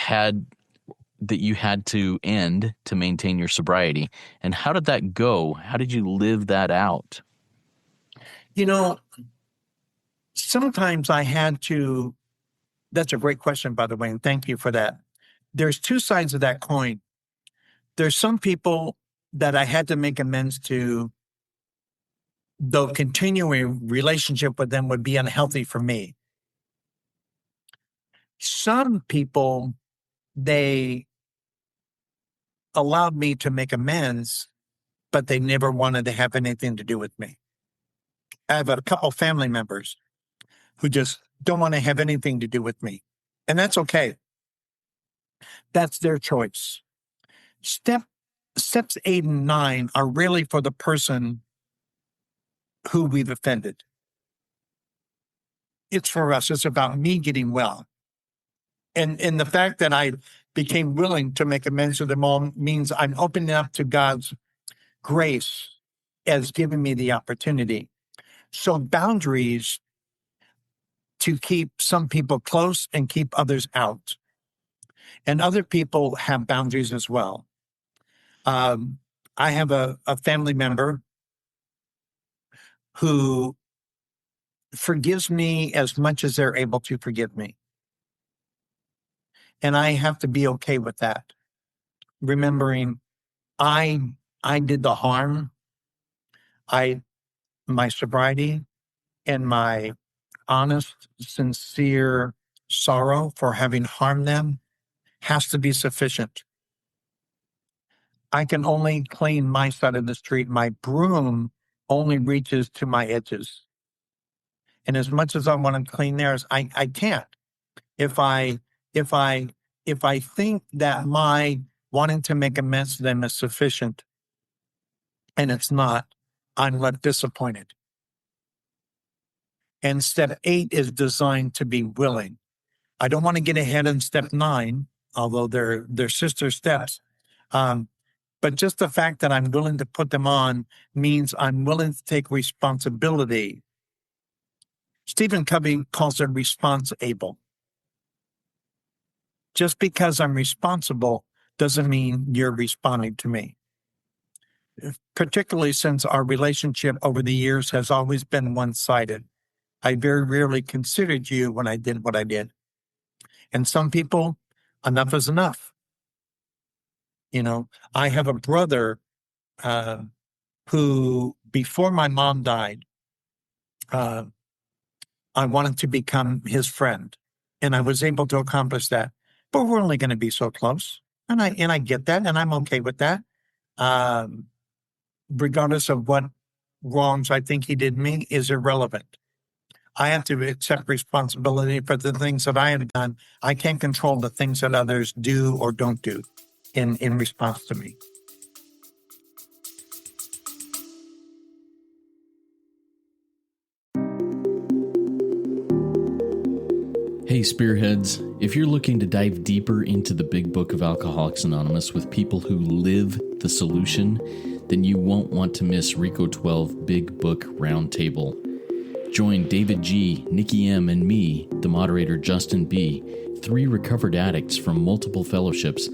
you had to end to maintain your sobriety? And how did that go? How did you live that out? You know, sometimes I had to, that's a great question, by the way, and thank you for that. There's two sides of that coin. There's some people that I had to make amends to, though continuing relationship with them would be unhealthy for me. Some people, they allowed me to make amends, but they never wanted to have anything to do with me. I have a couple family members who just don't want to have anything to do with me. And that's okay. That's their choice. Steps 8 and 9 are really for the person who we've offended. It's for us. It's about me getting well. And the fact that I became willing to make amends to them all means I'm opening up to God's grace as giving me the opportunity. So boundaries to keep some people close and keep others out. And other people have boundaries as well. I have a family member who forgives me as much as they're able to forgive me. And I have to be okay with that. Remembering I did the harm. My sobriety and my honest, sincere sorrow for having harmed them has to be sufficient. I can only clean my side of the street. My broom only reaches to my edges. And as much as I want to clean theirs, I can't. If I if I if I think that my wanting to make amends to them is sufficient and it's not, I'm left disappointed. And step 8 is designed to be willing. I don't want to get ahead in step 9, although they're sister steps. But just the fact that I'm willing to put them on means I'm willing to take responsibility. Stephen Covey calls it responsible. Just because I'm responsible doesn't mean you're responding to me. Particularly since our relationship over the years has always been one-sided. I very rarely considered you when I did what I did. And some people, enough is enough. You know, I have a brother who, before my mom died, I wanted to become his friend. And I was able to accomplish that. But we're only going to be so close. And I get that, and I'm okay with that. Regardless of what wrongs I think he did me is irrelevant. I have to accept responsibility for the things that I have done. I can't control the things that others do or don't do in response to me. Hey, Spearheads, if you're looking to dive deeper into the big book of Alcoholics Anonymous with people who live the solution, then you won't want to miss RICO 12 Big Book Roundtable. Join David G., Nikki M., and me, the moderator Justin B., 3 recovered addicts from multiple fellowships,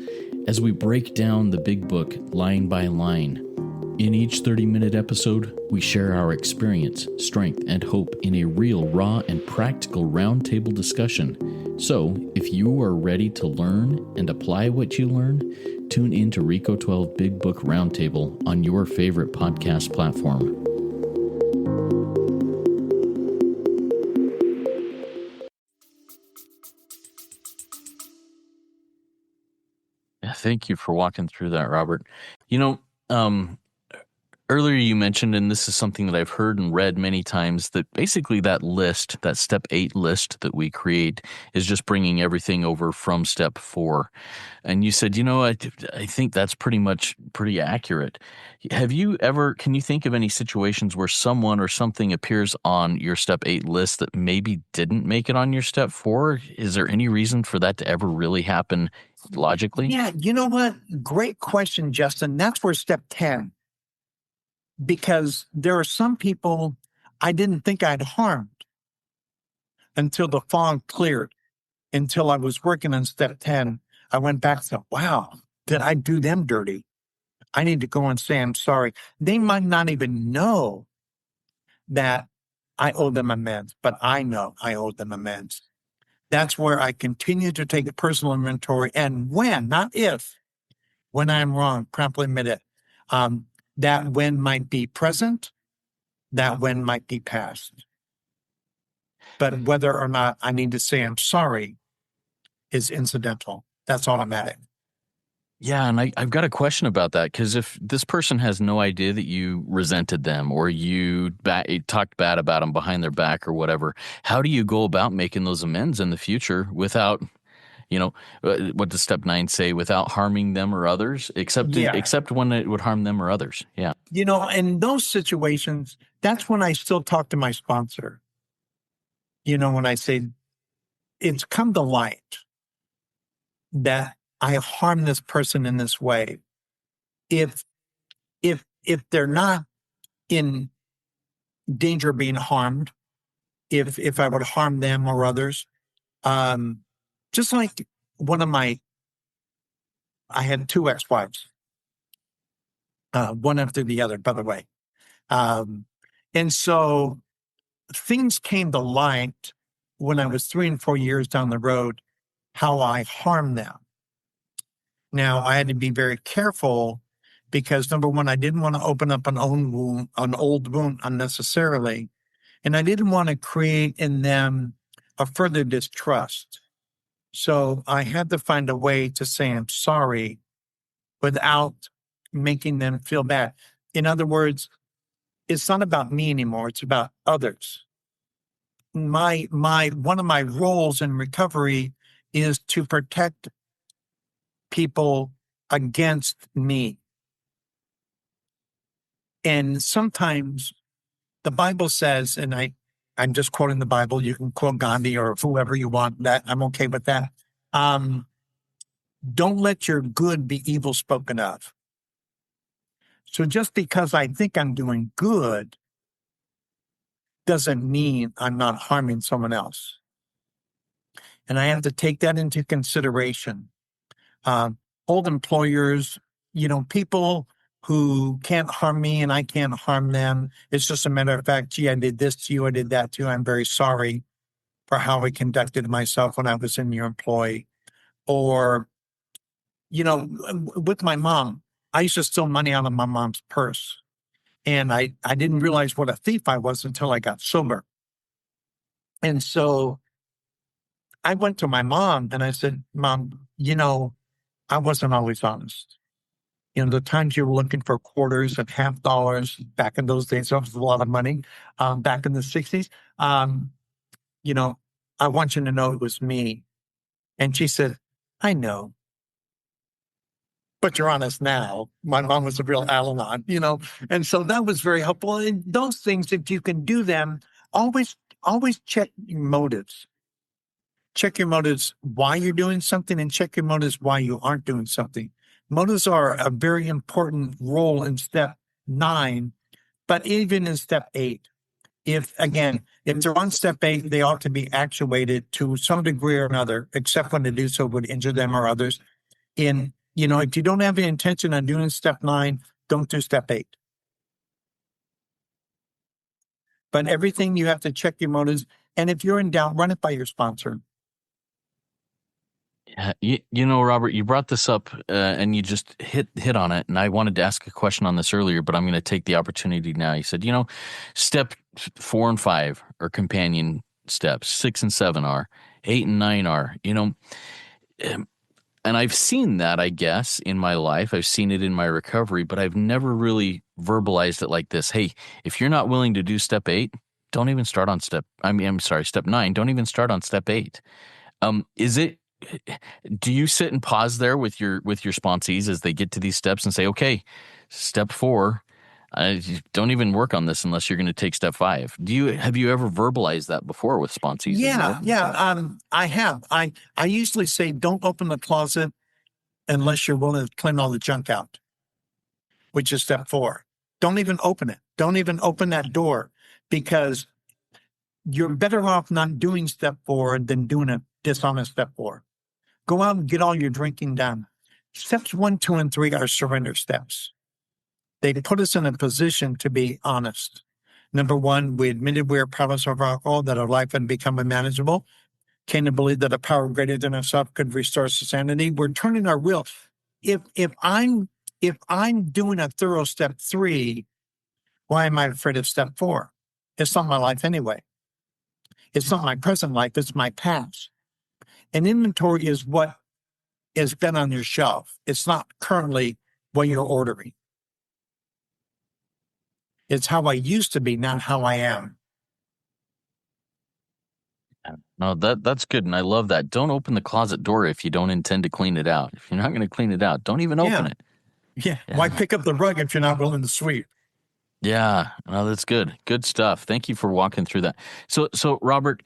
as we break down the big book line by line. In each 30-minute episode, we share our experience, strength, and hope in a real, raw, and practical roundtable discussion. So, if you are ready to learn and apply what you learn, tune in to RICO 12 Big Book Roundtable on your favorite podcast platform. Yeah, thank you for walking through that, Robert. You know, earlier you mentioned, and this is something that I've heard and read many times, that basically that list, that step 8 list that we create, is just bringing everything over from step 4. And you said, I think that's pretty accurate. Can you think of any situations where someone or something appears on your step 8 list that maybe didn't make it on your step 4? Is there any reason for that to ever really happen logically? Yeah, you know what? Great question, Justin. That's where step 10, because there are some people I didn't think I'd harmed until the fog cleared, until I was working on step 10. I went back and said, wow, did I do them dirty? I need to go and say, I'm sorry. They might not even know that I owe them amends, but I know I owe them amends. That's where I continue to take a personal inventory, and when, not if, when I'm wrong, promptly admit it. That when might be present, that when might be past. But whether or not I need to say I'm sorry is incidental. That's automatic. Yeah, and I've got a question about that, because if this person has no idea that you resented them or you talked bad about them behind their back or whatever, how do you go about making those amends in the future without, what does step 9 say, without harming them or others, except when it would harm them or others? Yeah. In those situations, that's when I still talk to my sponsor. When I say, it's come to light that I have harmed this person in this way. If they're not in danger of being harmed if I would harm them or others. Um, just like one of my, I had two ex-wives, one after the other, by the way. Um, and so things came to light when I was 3 and 4 years down the road, how I harmed them. Now I had to be very careful because number one, I didn't want to open up an old wound unnecessarily. And I didn't want to create in them a further distrust. So I had to find a way to say I'm sorry without making them feel bad. In other words, it's not about me anymore. It's about others. My one of my roles in recovery is to protect people against me. And sometimes the Bible says, and I'm just quoting the Bible. You can quote Gandhi or whoever you want. That I'm okay with that. Um, don't let your good be evil spoken of. So just because I think I'm doing good doesn't mean I'm not harming someone else. And I have to take that into consideration. Um, Old employers, people who can't harm me and I can't harm them. It's just a matter of fact, gee, I did this to you, I did that to you. I'm very sorry for how I conducted myself when I was in your employ. Or, with my mom, I used to steal money out of my mom's purse. And I didn't realize what a thief I was until I got sober. And so I went to my mom and I said, Mom, I wasn't always honest. The times you were looking for quarters and half dollars back in those days, that was a lot of money. Back in the 60s, you know, I want you to know it was me. And she said, I know, but you're honest now. My mom was a real Al-Anon. And so that was very helpful. And those things, if you can do them, always check your motives. Check your motives why you're doing something and check your motives why you aren't doing something. Motives are a very important role in step 9, but even in step 8. If they're on step 8, they ought to be actuated to some degree or another, except when to do so would injure them or others. If you don't have the intention on doing step 9, don't do step 8. But everything you have to check your motives. And if you're in doubt, run it by your sponsor. Yeah, Robert, you brought this up and you just hit on it. And I wanted to ask a question on this earlier, but I'm going to take the opportunity now. You said, step 4 and 5 are companion steps, 6 and 7 are, 8 and 9 are, and I've seen that, I guess, in my life. I've seen it in my recovery, but I've never really verbalized it like this. Hey, if you're not willing to do step 8, don't even start on step 9. Don't even start on step 8. Do you sit and pause there with your sponsees as they get to these steps and say, okay, step 4, don't even work on this unless you're going to take step 5. Have you ever verbalized that before with sponsees? Yeah. I have. I usually say, don't open the closet unless you're willing to clean all the junk out, which is step 4. Don't even open it. Don't even open that door because you're better off not doing step 4 than doing a dishonest step 4. Go out and get all your drinking done. Steps 1, 2, and 3 are surrender steps. They put us in a position to be honest. Number 1, we admitted we are powerless over alcohol, that our life had become unmanageable. Came to believe that a power greater than ourselves could restore us to sanity. We're turning our will. If I'm doing a thorough step 3, why am I afraid of step 4? It's not my life anyway. It's not my present life. It's my past. An inventory is what has been on your shelf. It's not currently what you're ordering. It's how I used to be, not how I am. No, that's good, and I love that. Don't open the closet door if you don't intend to clean it out. If you're not going to clean it out, don't even open it. Yeah. Why pick up the rug if you're not willing to sweep? Yeah, no, that's good. Good stuff. Thank you for walking through that. So Robert,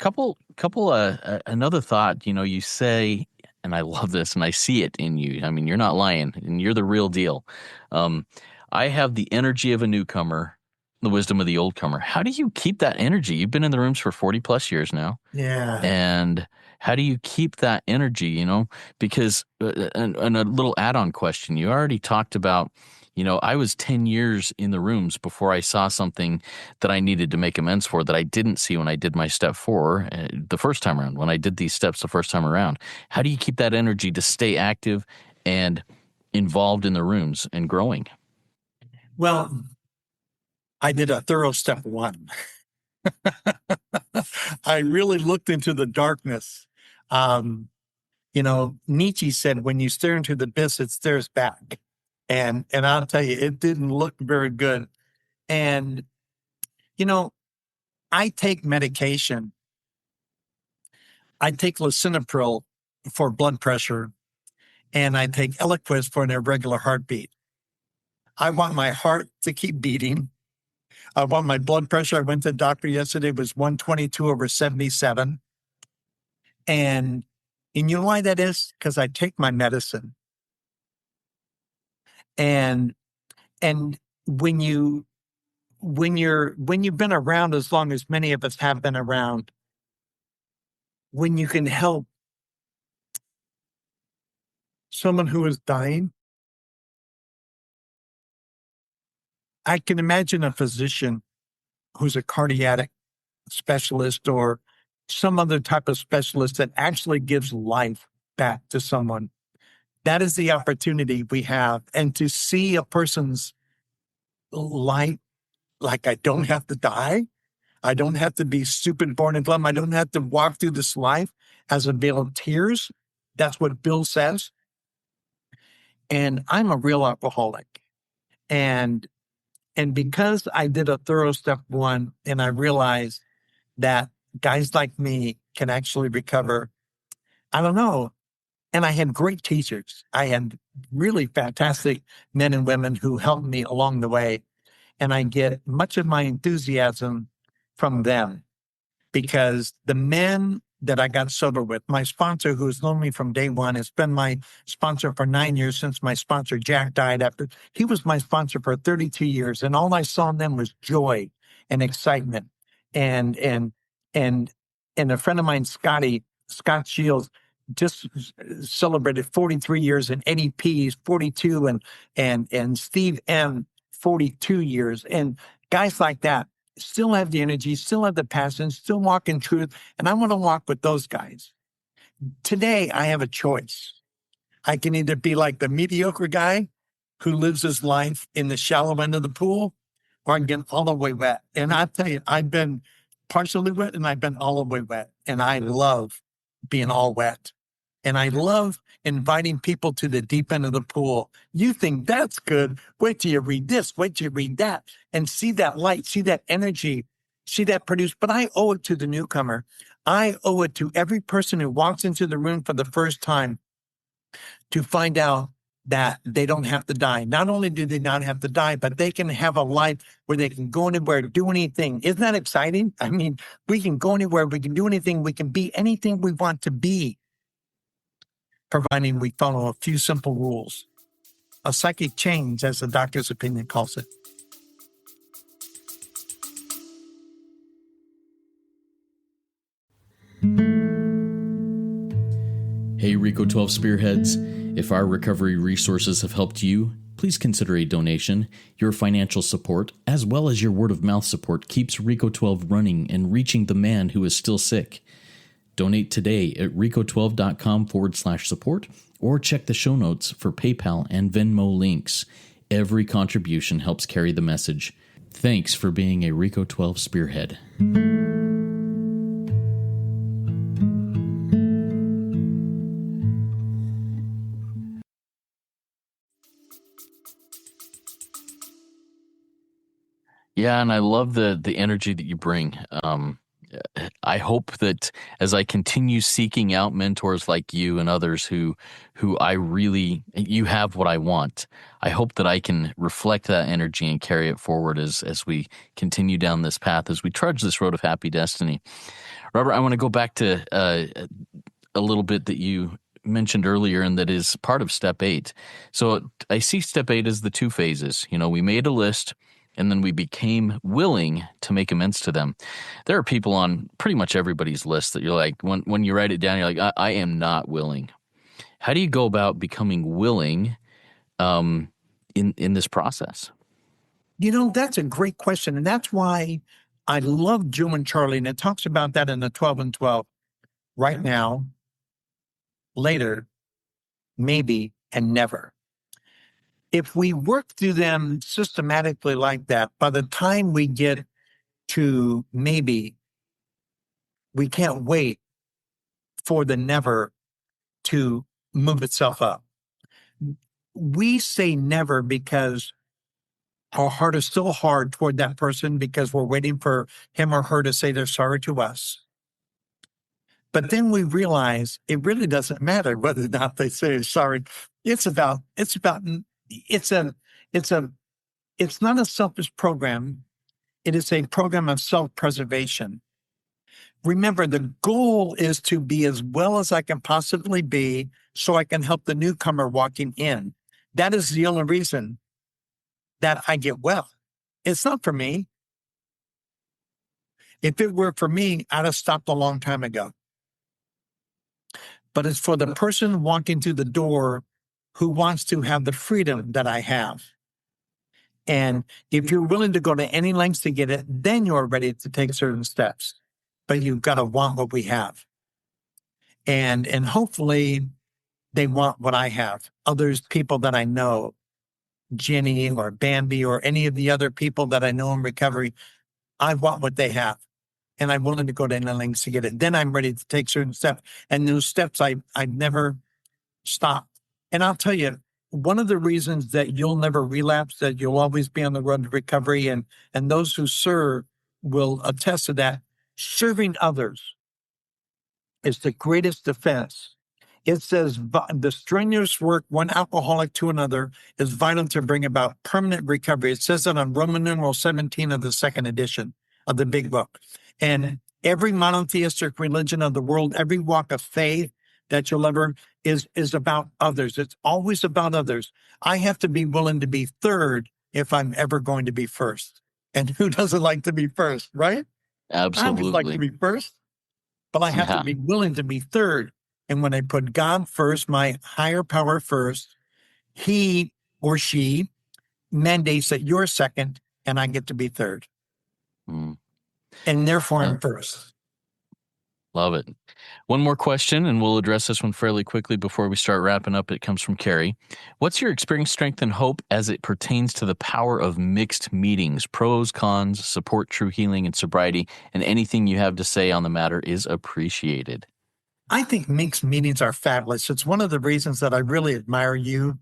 another thought. You say, and I love this, and I see it in you. I mean, you're not lying, and you're the real deal. I have the energy of a newcomer, the wisdom of the old comer. How do you keep that energy? You've been in the rooms for 40 plus years now. Yeah. And how do you keep that energy, Because, and a little add-on question, you already talked about, I was 10 years in the rooms before I saw something that I needed to make amends for that I didn't see when I did my step 4 the first time around, when I did these steps the first time around. How do you keep that energy to stay active and involved in the rooms and growing? Well, I did a thorough step 1. I really looked into the darkness. Nietzsche said, when you stare into the abyss, it stares back. And I'll tell you, it didn't look very good. And, I take medication. I take lisinopril for blood pressure, and I take Eliquis for an irregular heartbeat. I want my heart to keep beating. I want my blood pressure. I went to the doctor yesterday, it was 122/77. And you know why that is? Because I take my medicine. And and when you've been around as long as many of us have been around, when you can help someone who is dying, I can imagine a physician who's a cardiac specialist or some other type of specialist that actually gives life back to someone. That is the opportunity we have. And to see a person's life, like, I don't have to die. I don't have to be stupid, born and glum. I don't have to walk through this life as a veil of tears. That's what Bill says. And I'm a real alcoholic. And because I did a thorough step 1 and I realized that guys like me can actually recover, I don't know. And I had great teachers. I had really fantastic men and women who helped me along the way. And I get much of my enthusiasm from them, because the men that I got sober with, my sponsor, who's known me from day 1, has been my sponsor for 9 years since my sponsor Jack died. After he was my sponsor for 32 years, and all I saw in them was joy and excitement. And and and a friend of mine, Scott Shields, just celebrated 43 years, and Eddie P's 42, and Steve M 42 years, and guys like that still have the energy, still have the passion, still walk in truth. And I want to walk with those guys. Today, I have a choice. I can either be like the mediocre guy who lives his life in the shallow end of the pool, or I can get all the way wet. And I tell you, I've been partially wet and I've been all the way wet. And I love being all wet. And I love inviting people to the deep end of the pool. You think that's good? Wait till you read this, wait till you read that, and see that light, see that energy, see that produced. But I owe it to the newcomer. I owe it to every person who walks into the room for the first time to find out that they don't have to die. Not only do they not have to die, but they can have a life where they can go anywhere, do anything. Isn't that exciting? I mean, we can go anywhere, we can do anything, we can be anything we want to be, providing we follow a few simple rules. A psychic change, as the doctor's opinion calls it. Hey, Rico 12 Spearheads. If our recovery resources have helped you, please consider a donation. Your financial support, as well as your word of mouth support, keeps Rico 12 running and reaching the man who is still sick. Donate today at rico12.com/support, or check the show notes for PayPal and Venmo links. Every contribution helps carry the message. Thanks for being a Rico 12 Spearhead. Yeah, and I love the energy that you bring. I hope that as I continue seeking out mentors like you and others who you have what I want. I hope that I can reflect that energy and carry it forward as we continue down this path, as we trudge this road of happy destiny. Robert, I want to go back to a little bit that you mentioned earlier, and that is part of step 8. So I see step 8 as the 2 phases. We made a list. and then we became willing to make amends to them. There are people on pretty much everybody's list that you're like, when you write it down, you're like, I am not willing. How do you go about becoming willing in this process? That's a great question. And that's why I love Joe and Charlie. And it talks about that in the 12 and 12. Right now, later, maybe, and never. If we work through them systematically like that, by the time we get to maybe, we can't wait for the never to move itself up. We say never because our heart is still hard toward that person because we're waiting for him or her to say they're sorry to us. But then we realize it really doesn't matter whether or not they say sorry. It's not a selfish program. It is a program of self-preservation. Remember, the goal is to be as well as I can possibly be so I can help the newcomer walking in. That is the only reason that I get well. It's not for me. If it were for me, I'd have stopped a long time ago. But it's for the person walking through the door who wants to have the freedom that I have. And if you're willing to go to any lengths to get it, then you're ready to take certain steps. But you've got to want what we have. And hopefully they want what I have. Others, people that I know, Jenny or Bambi or any of the other people that I know in recovery, I want what they have. And I'm willing to go to any lengths to get it. Then I'm ready to take certain steps. And those steps, I never stop. And I'll tell you, one of the reasons that you'll never relapse, that you'll always be on the road to recovery, and those who serve will attest to that, serving others is the greatest defense. It says the strenuous work one alcoholic to another is vital to bring about permanent recovery. It says that on Roman numeral 17 of the second edition of the big book. And every monotheistic religion of the world, every walk of faith that you'll ever is about others. It's always about others. I have to be willing to be third if I'm ever going to be first. And who doesn't like to be first, right? I would like to Absolutely. be first, but I have to Yeah. be willing to be third. And when I put God first, my higher power first, he or she mandates that you're second and I get to be third. Mm. And therefore I'm first. Love it. One more question, and we'll address this one fairly quickly before we start wrapping up. It comes from Carrie. What's your experience, strength, and hope as it pertains to the power of mixed meetings? Pros, cons, support true healing and sobriety, and anything you have to say on the matter is appreciated. I think mixed meetings are fabulous. It's one of the reasons that I really admire you.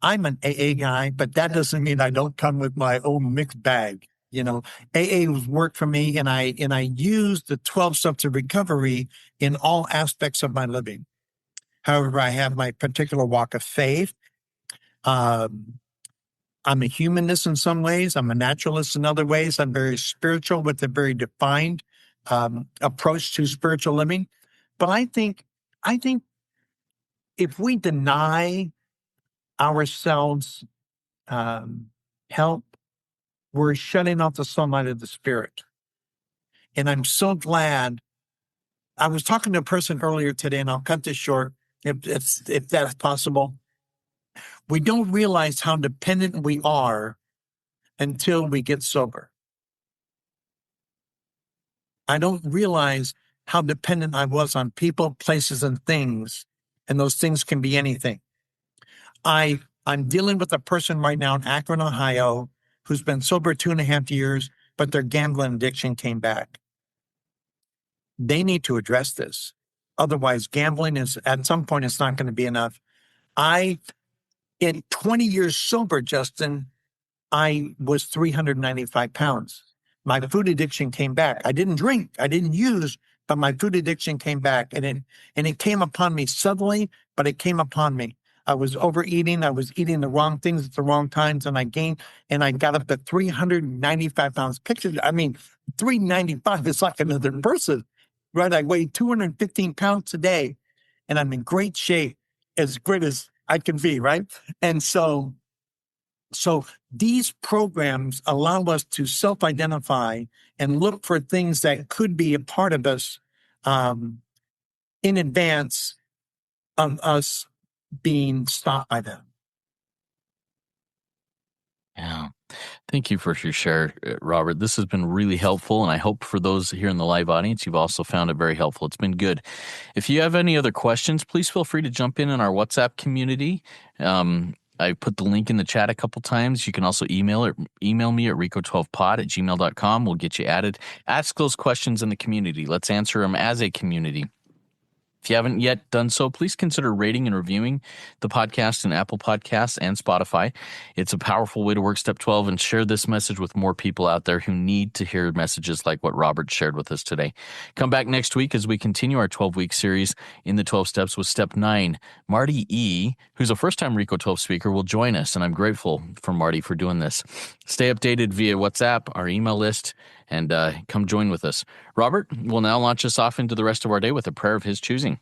I'm an AA guy, but that doesn't mean I don't come with my own mixed bag. AA was work for me, and I use the 12 steps of recovery in all aspects of my living. However, I have my particular walk of faith. Um, I'm a humanist in some ways. I'm a naturalist in other ways. I'm very spiritual with a very defined approach to spiritual living. But I think if we deny ourselves help, we're shutting off the sunlight of the spirit. And I'm so glad. I was talking to a person earlier today, and I'll cut this short if that's possible. We don't realize how dependent we are until we get sober. I don't realize how dependent I was on people, places, and things. And those things can be anything. I'm dealing with a person right now in Akron, Ohio, who's been sober 2.5 years, but their gambling addiction came back. They need to address this. Otherwise, gambling is, at some point, it's not going to be enough. In 20 years sober, Justin, I was 395 pounds. My food addiction came back. I didn't drink, I didn't use, but my food addiction came back, and it came upon me suddenly, but it came upon me. I was overeating. I was eating the wrong things at the wrong times, and I gained, and I got up to 395 pounds. Picture, 395 is like another person, right? I weigh 215 pounds today, and I'm in great shape, as great as I can be, right? And so So these programs allow us to self-identify and look for things that could be a part of us in advance of us being stopped by them. Yeah. Thank you for your share, Robert. This has been really helpful, and I hope for those here in the live audience, you've also found it very helpful. It's been good. If you have any other questions, please feel free to jump in our WhatsApp community. I put the link in the chat a couple times. You can also email me at rico12pod@gmail.com. We'll get you added. Ask those questions in the community. Let's answer them as a community. If you haven't yet done so, please consider rating and reviewing the podcast in Apple Podcasts and Spotify. It's a powerful way to work Step 12 and share this message with more people out there who need to hear messages like what Robert shared with us today. Come back next week as we continue our 12-week series in the 12 steps with Step 9. Marty E., who's a first-time Rico 12 speaker, will join us, and I'm grateful for Marty for doing this. Stay updated via WhatsApp, our email list, and come join with us. Robert will now launch us off into the rest of our day with a prayer of his choosing.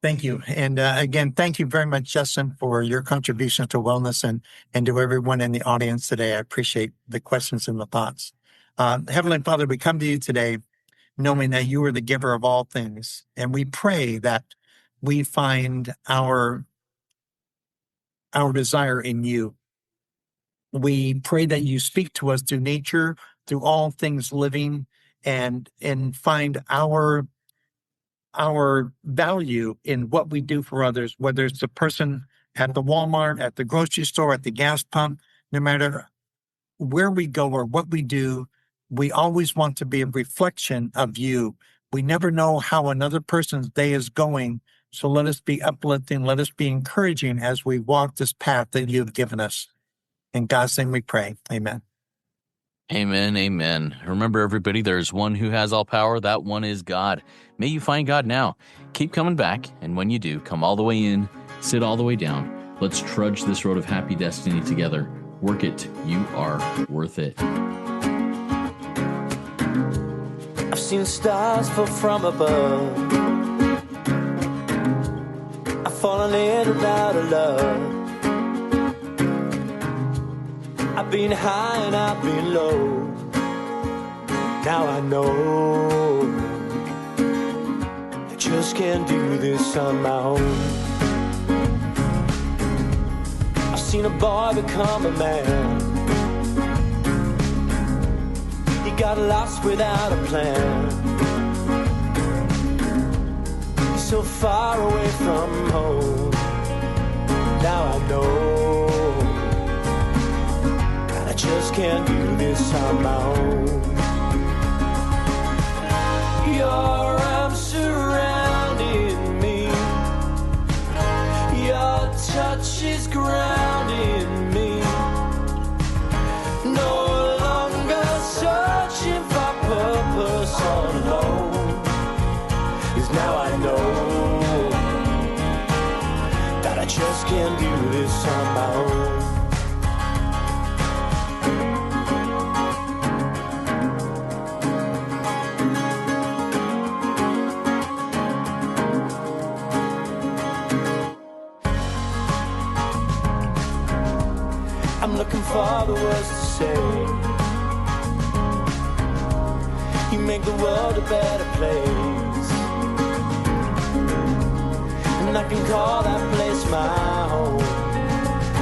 Thank you. And again, thank you very much, Justin, for your contribution to wellness and to everyone in the audience today. I appreciate the questions and the thoughts. Heavenly Father, we come to you today knowing that you are the giver of all things. And we pray that we find our desire in you. We pray that you speak to us through nature, through all things living, and find our value in what we do for others, whether it's the person at the Walmart, at the grocery store, at the gas pump, no matter where we go or what we do, we always want to be a reflection of you. We never know how another person's day is going, so let us be uplifting, let us be encouraging as we walk this path that you've given us. In God's name we pray. Amen. Amen, amen. Remember, everybody, there's one who has all power. That one is God. May you find God now. Keep coming back, and when you do, come all the way in, sit all the way down. Let's trudge this road of happy destiny together. Work it. You are worth it. I've seen stars fall from above. I've fallen in and out of love. I've been high and I've been low. Now I know I just can't do this on my own. I've seen a boy become a man. He got lost without a plan. He's so far away from home. Now I know I just can't do this on my own. Your arms surrounding me. Your touch is grounding me. No longer searching for purpose all alone. 'Cause now I know that I just can't do this on my own. I'm looking for the words to say. You make the world a better place, and I can call that place my home.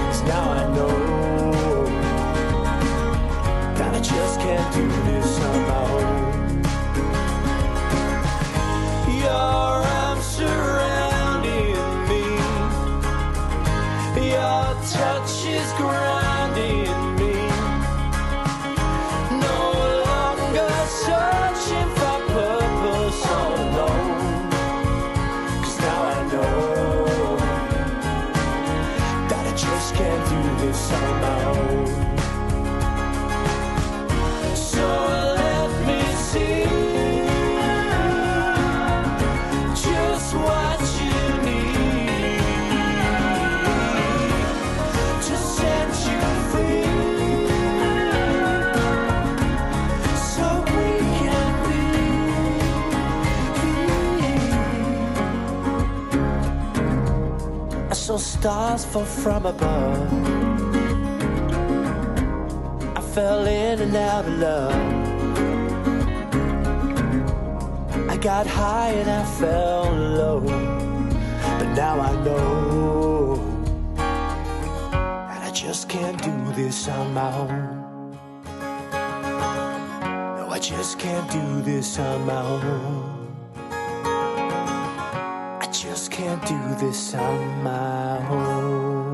'Cause now I know that I just can't do this on my own. Your arms surrounding me. Your touch is grounding me. No longer searching for purpose all alone. 'Cause now I know that I just can't do this on my own. So let me see just what you need to set you free, so we can be. I saw stars fall from above. fell in and out of love. I got high and I fell low, but now I know that I just can't do this on my own. No, I just can't do this on my own. I just can't do this on my own.